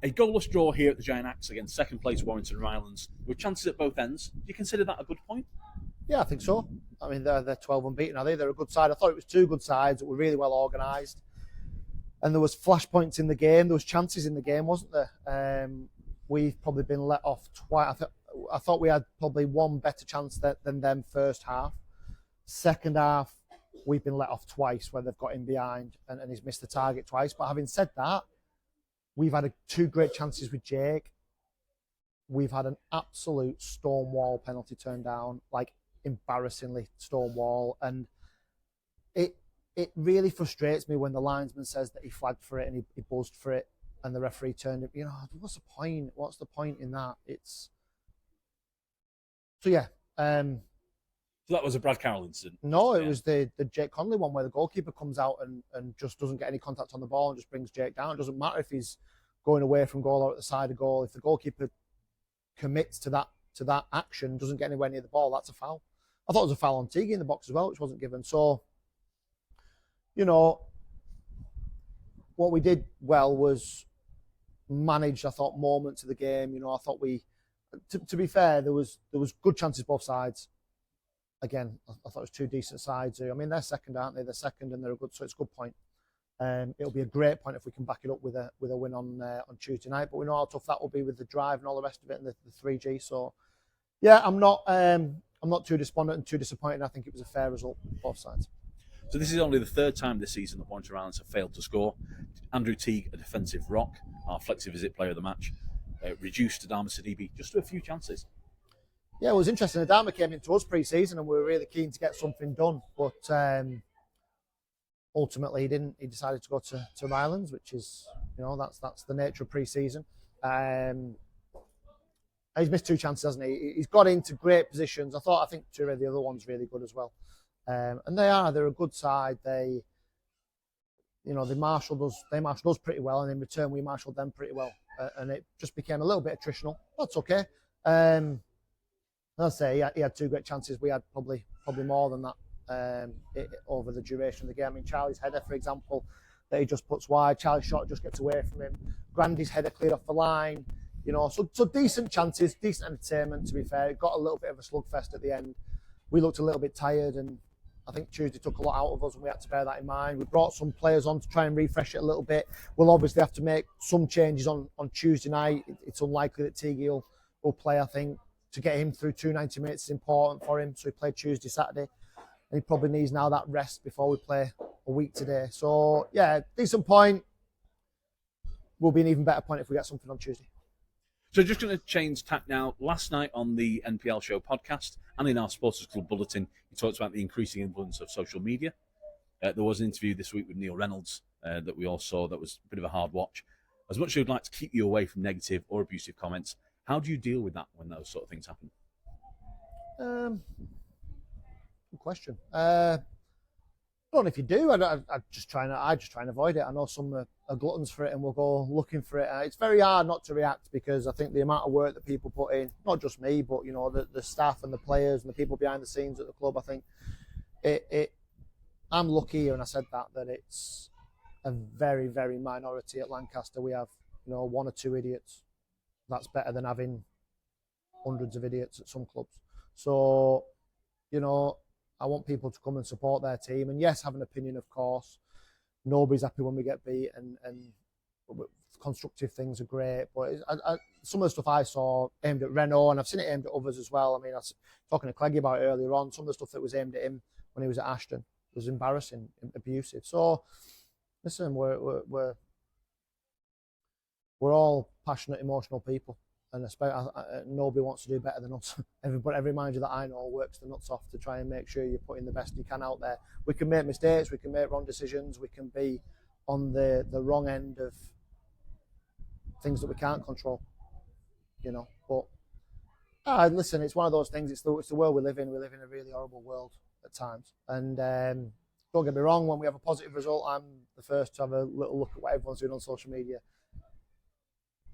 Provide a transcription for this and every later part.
A goalless draw here at the Giant Axe against second place Warrington Rylands, with chances at both ends. Do you consider that a good point? Yeah, I think so. I mean, they're 12 unbeaten, are they? They're a good side. I thought it was two good sides that were really well organised. And there was flashpoints in the game. There was chances in the game, wasn't there? We've probably been let off twice. I thought we had probably one better chance than them first half. Second half, we've been let off twice where they've got in behind and he's missed the target twice. But having said that, we've had two great chances with Jake. We've had an absolute stonewall penalty turned down, like embarrassingly stonewall. And it really frustrates me when the linesman says that he flagged for it and he buzzed for it and the referee turned it. You know, what's the point? What's the point in that? So yeah. So that was a Brad Carroll incident? No, it was the Jake Connolly one where the goalkeeper comes out and just doesn't get any contact on the ball and just brings Jake down. It doesn't matter if he's going away from goal or at the side of goal. If the goalkeeper commits to that action, doesn't get anywhere near the ball, that's a foul. I thought it was a foul on 𝗙𝗬𝗓 in the box as well, which wasn't given. So, you know, what we did well was manage, I thought, moments of the game. You know, I thought to be fair, there was good chances both sides. Again, I thought it was two decent sides. I mean, they're second, aren't they? They're second and they're a good, so it's a good point. It'll be a great point if we can back it up with a win on Tuesday night. But we know how tough that will be with the drive and all the rest of it and the 3G. So, yeah, I'm not too despondent and too disappointed. I think it was a fair result both sides. So this is only the third time this season that Warrington Rylands have failed to score. Andrew Teague, a defensive rock, our flexi visit player of the match, reduced to 𝗙𝙗𝗪 just to a few chances. Yeah, it was interesting. 𝗙𝙗𝗪 came into us pre-season and we were really keen to get something done, but ultimately he didn't. He decided to go to Rylands, which is, you know, that's the nature of pre-season. He's missed two chances, hasn't he? He's got into great positions. I think two of the other ones really good as well. And they're a good side. They marshalled us pretty well, and in return we marshalled them pretty well. And it just became a little bit attritional. That's okay. I'll say he had two great chances. We had probably more than that over the duration of the game. I mean, Charlie's header, for example, that he just puts wide. Charlie's shot just gets away from him. Grandy's header cleared off the line. You know, so decent chances, decent entertainment. To be fair, it got a little bit of a slugfest at the end. We looked a little bit tired, and I think Tuesday took a lot out of us, and we had to bear that in mind. We brought some players on to try and refresh it a little bit. We'll obviously have to make some changes on Tuesday night. It's unlikely that 𝗙𝗬𝗓 will play, I think. To get him through 290 minutes is important for him. So he played Tuesday, Saturday. And he probably needs now that rest before we play a week today. So, yeah, decent point. Will be an even better point if we get something on Tuesday. So just going to change tack now. Last night on the NPL Show podcast and in our Supporters Club bulletin, he talks about the increasing influence of social media. There was an interview this week with Neil Reynolds that we all saw that was a bit of a hard watch. As much as we'd like to keep you away from negative or abusive comments, how do you deal with that when those sort of things happen? Good question. I don't know if you do. I just try and avoid it. I know some are gluttons for it and will go looking for it. It's very hard not to react because I think the amount of work that people put in, not just me, but you know the staff and the players and the people behind the scenes at the club. I think I'm lucky, and I said that it's a very, very minority at Lancaster. We have one or two idiots. That's better than having hundreds of idiots at some clubs. So, I want people to come and support their team. And yes, have an opinion, of course. Nobody's happy when we get beat, and constructive things are great. But some of the stuff I saw aimed at Renault, and I've seen it aimed at others as well. I mean, I was talking to ¡𝗙𝗪𝗓 about it earlier on. Some of the stuff that was aimed at him when he was at Ashton was embarrassing, abusive. So, listen, we're all passionate, emotional people, and nobody wants to do better than us. Every manager that I know works the nuts off to try and make sure you're putting the best you can out there. We can make mistakes, we can make wrong decisions, we can be on the wrong end of things that we can't control, But listen, it's one of those things. It's the world we live in. We live in a really horrible world at times, and don't get me wrong. When we have a positive result, I'm the first to have a little look at what everyone's doing on social media.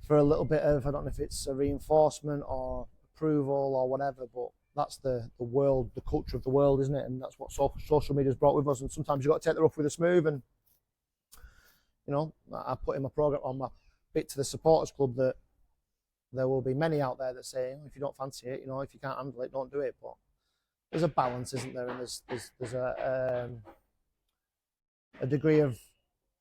For a little bit of, I don't know if it's a reinforcement or approval or whatever, but that's the world, the culture of the world, isn't it? And that's what social media's brought with us. And sometimes you've got to take the rough with the smooth. And, I put in my bit to the supporters club that there will be many out there that say, if you don't fancy it, if you can't handle it, don't do it. But there's a balance, isn't there? And there's a degree of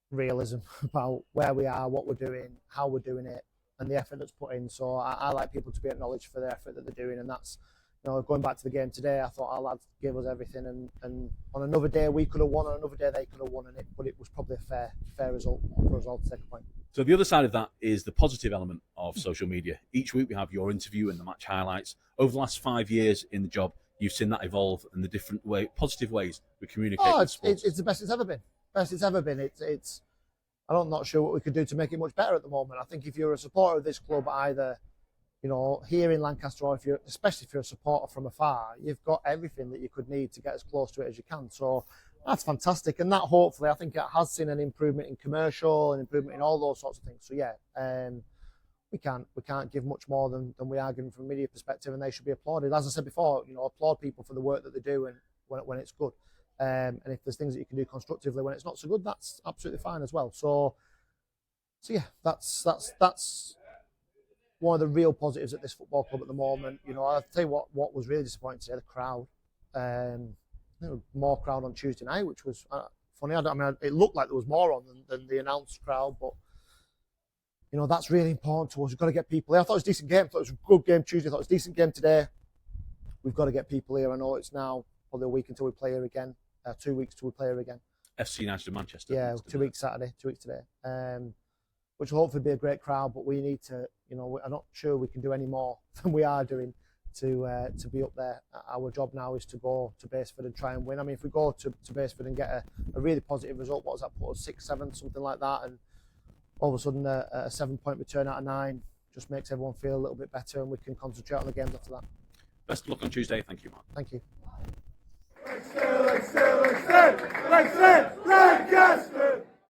realism about where we are, what we're doing, how we're doing it, and the effort that's put in. So I like people to be acknowledged for the effort that they're doing, and that's, going back to the game today, I thought our lads gave us everything, and on another day we could have won, on another day they could have won, but it was probably a fair result for us all to take a point. So the other side of that is the positive element of social media. Each week we have your interview and the match highlights. Over the last 5 years in the job, you've seen that evolve and the different positive ways we communicate. It's the best it's ever been. Best it's ever been. It's. I'm not sure what we could do to make it much better at the moment. I think if you're a supporter of this club, either here in Lancaster, or especially if you're a supporter from afar, you've got everything that you could need to get as close to it as you can. So that's fantastic, and that hopefully, I think it has seen an improvement in commercial and improvement in all those sorts of things. So yeah, we can't give much more than we are giving from a media perspective, and they should be applauded. As I said before, applaud people for the work that they do and when it's good. And if there's things that you can do constructively when it's not so good, that's absolutely fine as well. So yeah, that's one of the real positives at this football club at the moment. I'll tell you what was really disappointing today, the crowd. There was more crowd on Tuesday night, which was funny. It looked like there was more on than the announced crowd, but that's really important to us. We've got to get people here. I thought it was a decent game. I thought it was a good game Tuesday. I thought it was a decent game today. We've got to get people here. I know it's now probably a week until we play here again. 2 weeks till we play here again. FC United of Manchester. Yeah, 2 weeks Saturday, 2 weeks today. Which will hopefully be a great crowd, but we need to, I'm not sure we can do any more than we are doing to be up there. Our job now is to go to Baseford and try and win. If we go to Baseford and get a really positive result, what does that put us, 6, 7, something like that, and all of a sudden a 7-point return out of 9 just makes everyone feel a little bit better, and we can concentrate on the games after that. Best of luck on Tuesday. Thank you, Mark. Thank you.